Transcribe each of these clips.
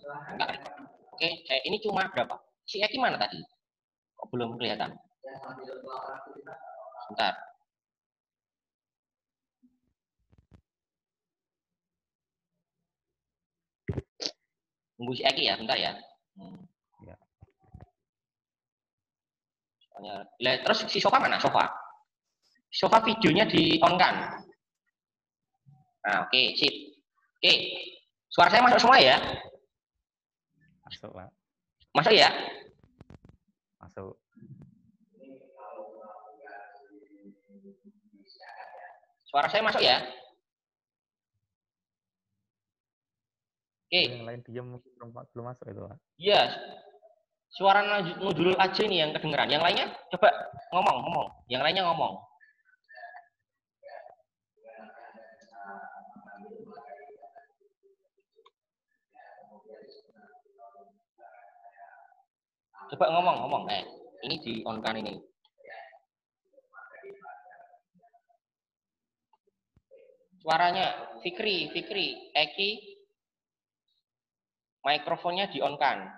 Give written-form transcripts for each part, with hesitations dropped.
Bentar. Oke, ini cuma berapa? Si Eki mana tadi? Kok belum kelihatan? Bentar. Tunggu si Eki ya, bentar ya. Ya. Terus si Sofa mana? Sofa videonya di on kan? Nah, oke, sip. Oke, suara saya masuk semua ya? Masuk, Pak. Masuk ya? Masuk. Suara saya masuk ya? Oke. Yang lain diam belum masuk itu, Pak. Iya. Suara nudul aja ini yang kedengeran. Yang lainnya coba ngomong. Yang lainnya ngomong. Coba ngomong. Ini di on kan ini. Suaranya Fikri, Eki, mikrofonnya di on kan.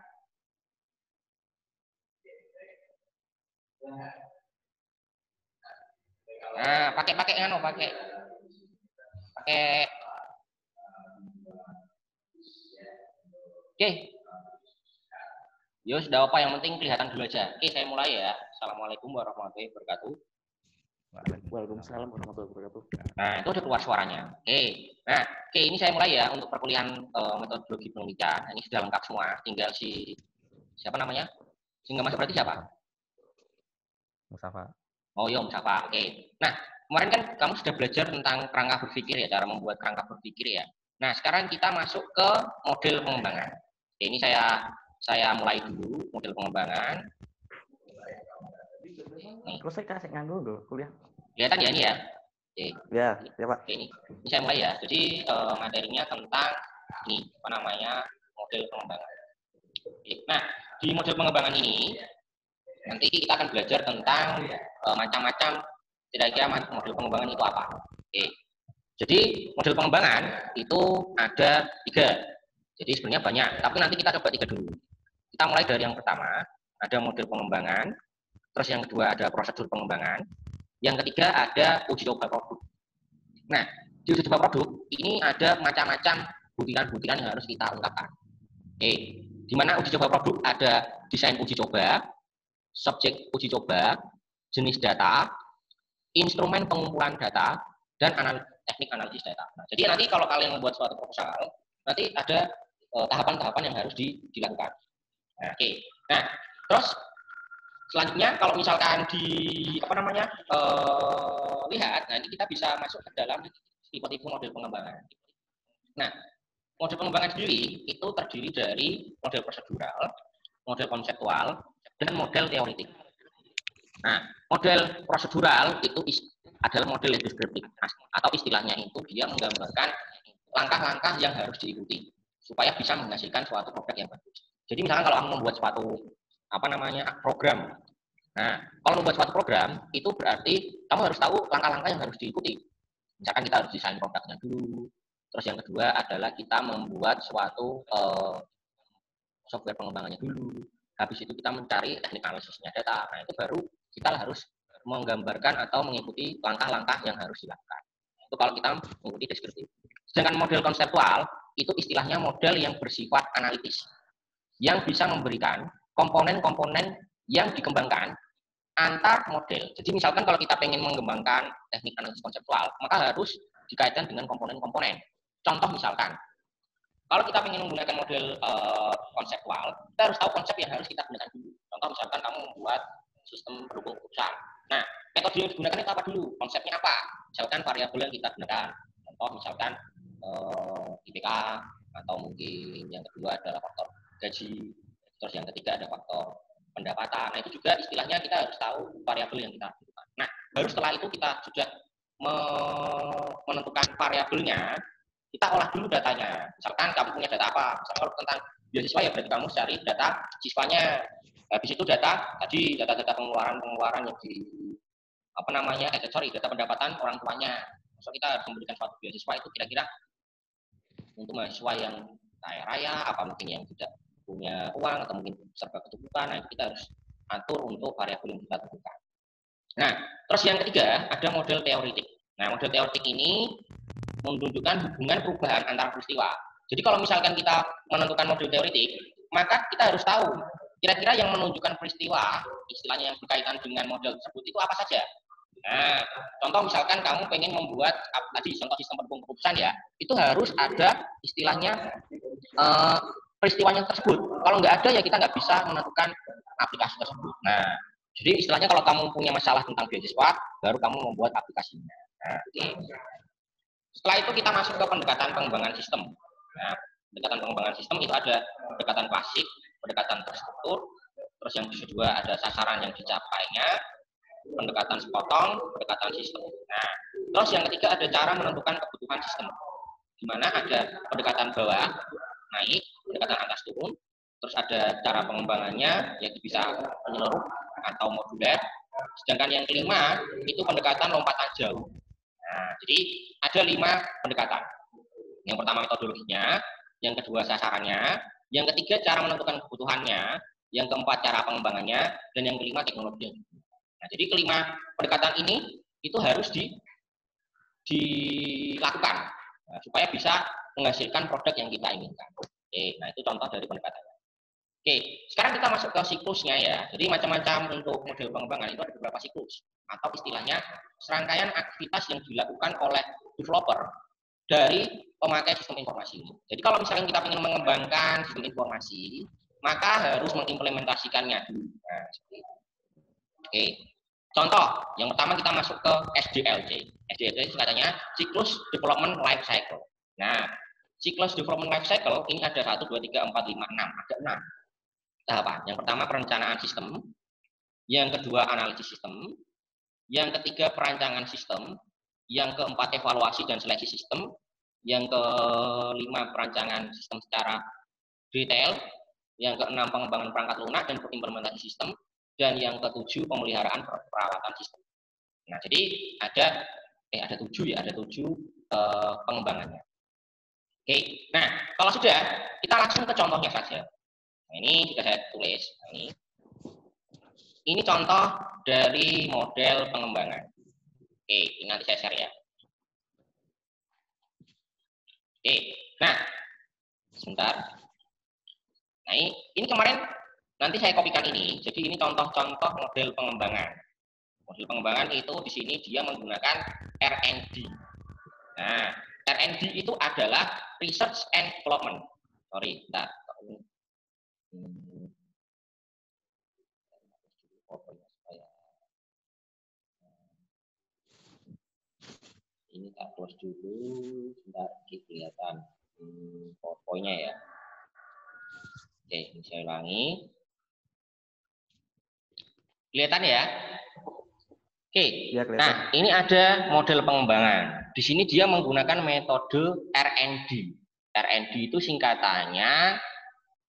Nah, pakai Oke. Yo sudah apa, yang penting kelihatan dulu aja. Oke, saya mulai ya. Assalamualaikum warahmatullahi wabarakatuh. Waalaikumsalam warahmatullahi wabarakatuh. Nah, itu udah keluar suaranya. Oke. Nah, ini saya mulai ya untuk perkuliahan metodologi penelitian. Ini sudah lengkap semua. Tinggal siapa namanya? Sehingga masuk berarti siapa? Mustafa. Oh iya, Mustafa. Oke. Nah, kemarin kan kamu sudah belajar tentang kerangka berpikir ya, cara membuat kerangka berpikir ya. Nah, sekarang kita masuk ke model pengembangan. Oke, ini saya mulai dulu model pengembangan. Nih. Terus saya kasih nganggo dulu kuliah. Kelihatan ya ini ya? Oke. Ya Pak. Oke, ini saya mulai ya. Jadi materinya tentang ini apa namanya, model pengembangan. Oke. Nah, di model pengembangan ini nanti kita akan belajar tentang macam-macam kira-kira model pengembangan itu apa. Oke. Jadi model pengembangan itu ada 3. Jadi sebenarnya banyak, tapi nanti kita coba 3 dulu. Kita mulai dari yang pertama, ada model pengembangan. Terus yang kedua ada prosedur pengembangan. Yang ketiga ada uji coba produk. Nah, di uji coba produk ini ada macam-macam butiran-butiran yang harus kita ungkapkan. Oke, di mana uji coba produk ada desain uji coba, subjek uji coba, jenis data, instrumen pengumpulan data, dan teknik analisis data. Nah, jadi nanti kalau kalian membuat suatu proposal, nanti ada tahapan-tahapan yang harus dilakukan. Nah, oke. Nah, terus selanjutnya kalau misalkan lihat, nanti kita bisa masuk ke dalam tipe-tipe model pengembangan. Nah, model pengembangan sendiri itu terdiri dari model prosedural, model konseptual, dan model teoritik. Nah, model prosedural itu adalah model yang deskriptif, atau istilahnya itu dia menggambarkan langkah-langkah yang harus diikuti supaya bisa menghasilkan suatu produk yang bagus. Jadi misalkan kalau kamu membuat suatu program. Nah, kalau membuat suatu program itu berarti kamu harus tahu langkah-langkah yang harus diikuti. Misalkan kita harus desain produknya dulu. Terus yang kedua adalah kita membuat suatu software pengembangannya dulu. Habis itu kita mencari teknik analisisnya data. Nah, itu baru kita harus menggambarkan atau mengikuti langkah-langkah yang harus dilakukan. Itu kalau kita mengikuti deskriptif. Sedangkan model konseptual itu istilahnya model yang bersifat analitis, yang bisa memberikan komponen-komponen yang dikembangkan antar model. Jadi misalkan kalau kita ingin mengembangkan teknik analisis konseptual, maka harus dikaitkan dengan komponen-komponen. Contoh misalkan, kalau kita ingin menggunakan model konseptual, kita harus tahu konsep yang harus kita gunakan dulu. Contoh misalkan kamu membuat sistem pendukung keputusan. Nah, metode yang digunakan itu apa dulu? Konsepnya apa? Misalkan variabel yang kita gunakan. Contoh misalkan IPK, atau mungkin yang kedua adalah faktor gaji. Terus yang ketiga ada faktor pendapatan. Nah, itu juga istilahnya kita harus tahu variabel yang kita tentukan. Nah, baru setelah itu kita sudah menentukan variabelnya, kita olah dulu datanya. Misalkan kamu punya data apa? Misalkan kalau tentang beasiswa ya berarti kamu cari data siswanya. Habis itu data pengeluaran yang di data pendapatan orang tuanya. So kita harus memberikan suatu beasiswa itu kira-kira untuk mahasiswa yang kaya raya, apa mungkin yang tidak punya uang atau mungkin serba kecukupan. Nah, kita harus atur untuk variabel yang kita tentukan. Nah, terus yang ketiga ada model teoritik. Nah, model teoritik ini menunjukkan hubungan perubahan antara peristiwa. Jadi kalau misalkan kita menentukan model teoritik, maka kita harus tahu kira-kira yang menunjukkan peristiwa, istilahnya yang berkaitan dengan model tersebut itu apa saja. Nah, contoh misalkan kamu pengen membuat tadi contoh sistem pendukung keputusan ya, itu harus ada istilahnya peristiwanya tersebut. Kalau nggak ada ya kita nggak bisa menentukan aplikasi tersebut. Nah, jadi istilahnya kalau kamu punya masalah tentang beasiswa, baru kamu membuat aplikasinya. Nah, setelah itu kita masuk ke pendekatan pengembangan sistem. Nah, pendekatan pengembangan sistem itu ada pendekatan klasik, pendekatan terstruktur, terus yang kedua ada sasaran yang dicapainya, pendekatan sepotong, pendekatan sistem. Nah, terus yang ketiga ada cara menentukan kebutuhan sistem, di mana ada pendekatan bawah, naik, pendekatan atas turun, terus ada cara pengembangannya, yaitu bisa menyeluruh atau moduler. Sedangkan yang kelima itu pendekatan lompatan jauh. Nah, jadi ada 5 pendekatan. Yang pertama metodologinya, yang kedua sasarannya, yang ketiga cara menentukan kebutuhannya, yang keempat cara pengembangannya, dan yang kelima teknologinya. Nah, jadi kelima pendekatan ini itu harus dilakukan supaya bisa menghasilkan produk yang kita inginkan. Oke, nah itu contoh dari pendekatannya. Oke, sekarang kita masuk ke siklusnya ya. Jadi macam-macam untuk model pengembangan itu ada beberapa siklus atau istilahnya serangkaian aktivitas yang dilakukan oleh developer dari pemakai sistem informasi. Jadi kalau misalnya kita ingin mengembangkan sistem informasi, maka harus mengimplementasikannya dulu. Nah, seperti itu. Oke, contoh yang pertama kita masuk ke SDLC. SDLC singkatannya Cyclus Development Life Cycle. Nah, Cyclus Development Life Cycle ini ada 1, 2, 3, 4, 5, 6. Ada 6 tahapan. Yang pertama perencanaan sistem, yang kedua analisis sistem, yang ketiga perancangan sistem, yang keempat evaluasi dan seleksi sistem, yang kelima perancangan sistem secara detail, yang keenam pengembangan perangkat lunak dan implementasi sistem, dan yang ketujuh pemeliharaan perawatan sistem. Nah, jadi ada 7 ya, ada 7 pengembangannya. Oke, nah kalau sudah kita langsung ke contohnya saja. Nah, ini sudah saya tulis. Nah, ini contoh dari model pengembangan. Oke, ini nanti saya share ya. Oke, nah sebentar. Nah ini kemarin nanti saya kopikan ini. Jadi ini contoh-contoh model pengembangan. Model pengembangan itu di sini dia menggunakan R&D. Nah, R&D itu adalah Research and Development. Sorry, bentar. Ini tak close dulu, sebentar kelihatan PowerPoint-nya ya. Oke, ini saya ulangi. Kelihatan ya? Oke, ya, nah ini ada model pengembangan. Di sini dia menggunakan metode R&D. R&D itu singkatannya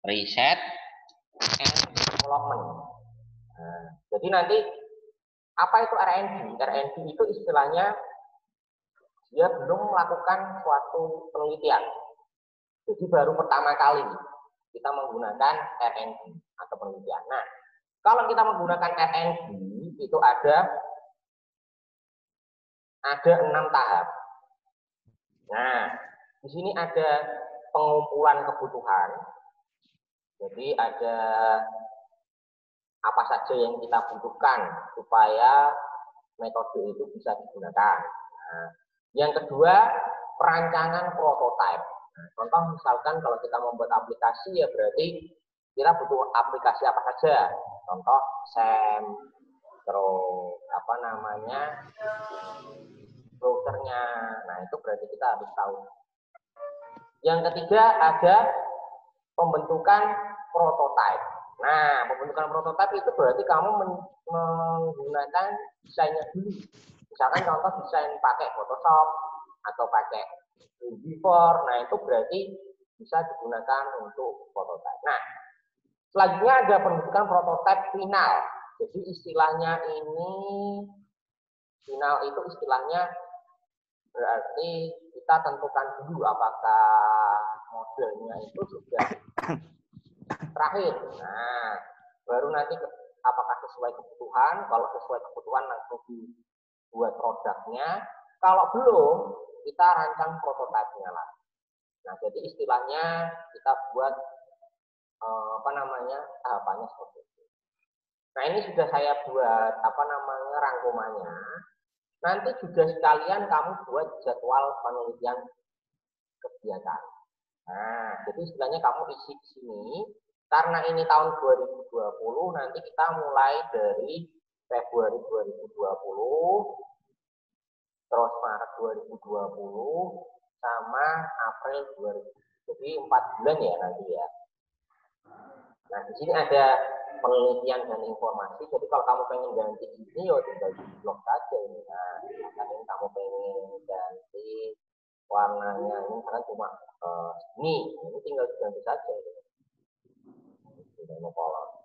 Research and Development. Nah, jadi nanti apa itu R&D? R&D itu istilahnya dia belum melakukan suatu penelitian. Jadi baru pertama kali kita menggunakan R&D atau penelitian. Nah, kalau kita menggunakan R&D itu ada 6 tahap. Nah, di sini ada pengumpulan kebutuhan. Jadi ada apa saja yang kita butuhkan supaya metode itu bisa digunakan. Nah, yang kedua, perancangan prototipe. Nah, contoh misalkan kalau kita membuat aplikasi ya berarti kita butuh aplikasi apa saja. Contoh SAM, terus apa namanya browsernya. Nah itu berarti kita harus tahu. Yang ketiga ada pembentukan prototipe. Nah pembentukan prototipe itu berarti kamu menggunakan desainnya dulu. Misalkan contoh desain pakai Photoshop atau pakai Before. Nah itu berarti bisa digunakan untuk prototipe. Nah selanjutnya ada pembentukan prototipe final. Jadi istilahnya ini final itu istilahnya berarti kita tentukan dulu apakah modelnya itu sudah terakhir. Nah, baru nanti apakah sesuai kebutuhan. Kalau sesuai kebutuhan langsung dibuat produknya. Kalau belum, kita rancang prototipenya lah. Nah, jadi istilahnya kita buat tahapannya seperti itu. Nah, ini sudah saya buat rangkumannya. Nanti juga sekalian kamu buat jadwal penelitian kegiatan. Nah, jadi istilahnya kamu isi di sini. Karena ini tahun 2020, nanti kita mulai dari Februari 2020, terus Maret 2020, sama April 2020. Jadi 4 bulan ya nanti ya. Nah, di sini ada penelitian dan informasi. Jadi kalau kamu pengen ganti ini, ya tinggal di blog saja ini. Nah, misalkan kamu pengen ganti warnanya ini, misalkan cuma ini tinggal diganti saja. Tidak mau kolor.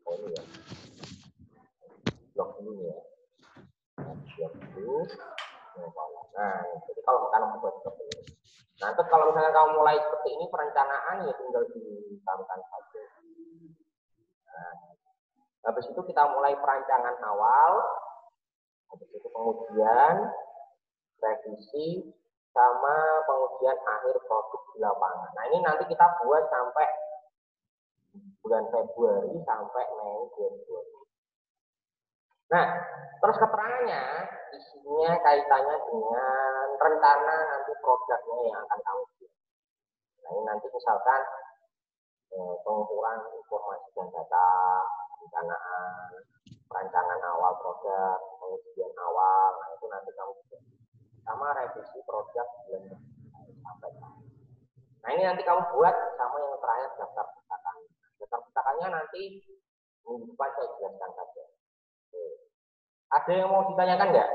Oh ini ya. Blog dulu ya. Blog dulu. Nah, jadi kalau kamu membuat seperti ini. Nah, terus kalau misalnya kamu mulai seperti ini, perencanaan ya tinggal ditambahkan saja. Nah, habis itu kita mulai perancangan awal, habis itu kemudian revisi, sama pengujian akhir produk di lapangan. Nah, ini nanti kita buat sampai bulan Februari sampai Mei 2020. Nah, terus keterangannya, isinya kaitannya dengan rencana nanti produknya yang akan kamu buat. Nah, ini nanti misalkan pengukuran informasi dan data, rencanaan, perancangan awal produk, pengujian awal, nah itu nanti kamu buat. Sama revisi produk bulan sampai. Nah, ini nanti kamu buat sama yang terakhir daftar pustaka. Daftar pustakanya nanti minggu depan saya jelaskan saja. Ada yang mau ditanyakan nggak?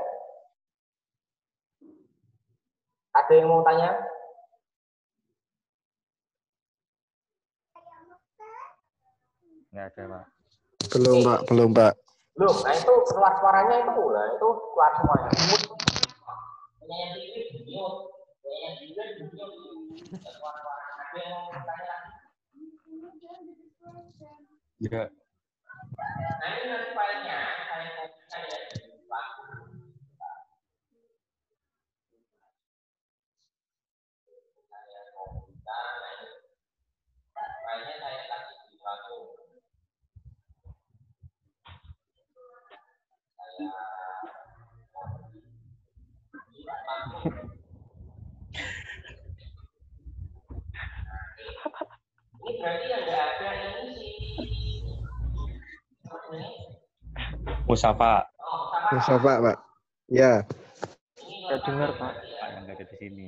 Ada yang mau tanya? Nggak ada, Pak. Belum, Pak. Belum, Pak. Belum. Nah, itu keluar suaranya itu keluar semuanya. Ya. Nah, ini nanti filenya saya kopikan ya dari waktu. Saya kopikan, filenya saya kasih di waktu. Ini berarti yang nggak ada ini sih. Musafa. Musafa, Pak. Ya. Saya dengar, Pak. Pak yang nggak ada di sini.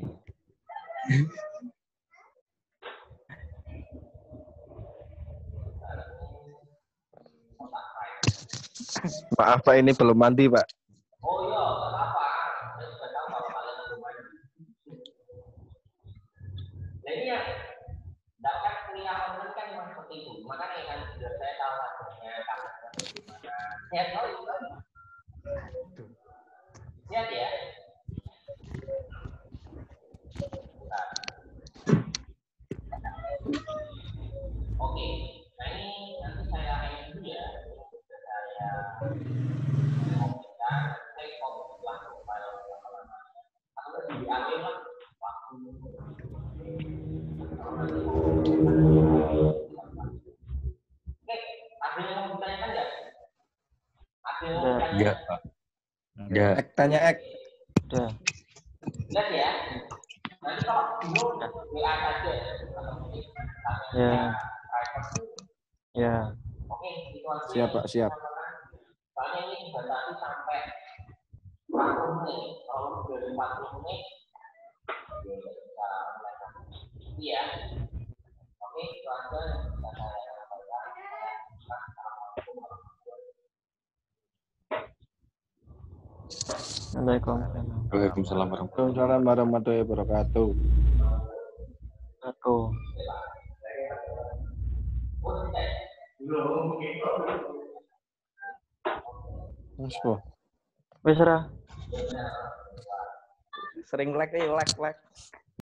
Maaf, Pak. Ini belum mandi, Pak. Oh iya, nggak apa-apa. Saya sudah tahu kalau kalian belum mandi. Nah, ini ya, dapat kuliah online kan memang seperti itu. Makanya kan sudah saya tahu hasilnya, kasusnya bagaimana. Lihat tahu itu. Lihat ya. Oke, nah ini nanti saya dulu ya. Saya kopikan, saya kopi langsung file lama-lama. Atau diambil lah waktu. Oke, ada yang mau ditanyakan nggak? Ada yang mau ditanyakan? Iya, Pak. Ya. Tanya, Ek. Udah. Lihat ya. Nanti kalau bingung, WA saja. Ya. Ya. Oke, itu aja. Siap, Pak. Siap. Soalnya ini dibatasi sampai 40 menit. Kalau lebih dari 40 menit, ya bisa mulai. Iya. Oke, itu aja yang bisa saya sampaikan. Assalamualaikum. Waalaikumsalam warahmatullahi Warahmatullahi wabarakatuh. Aku. Mas, Po. Wis ora. Sering lag.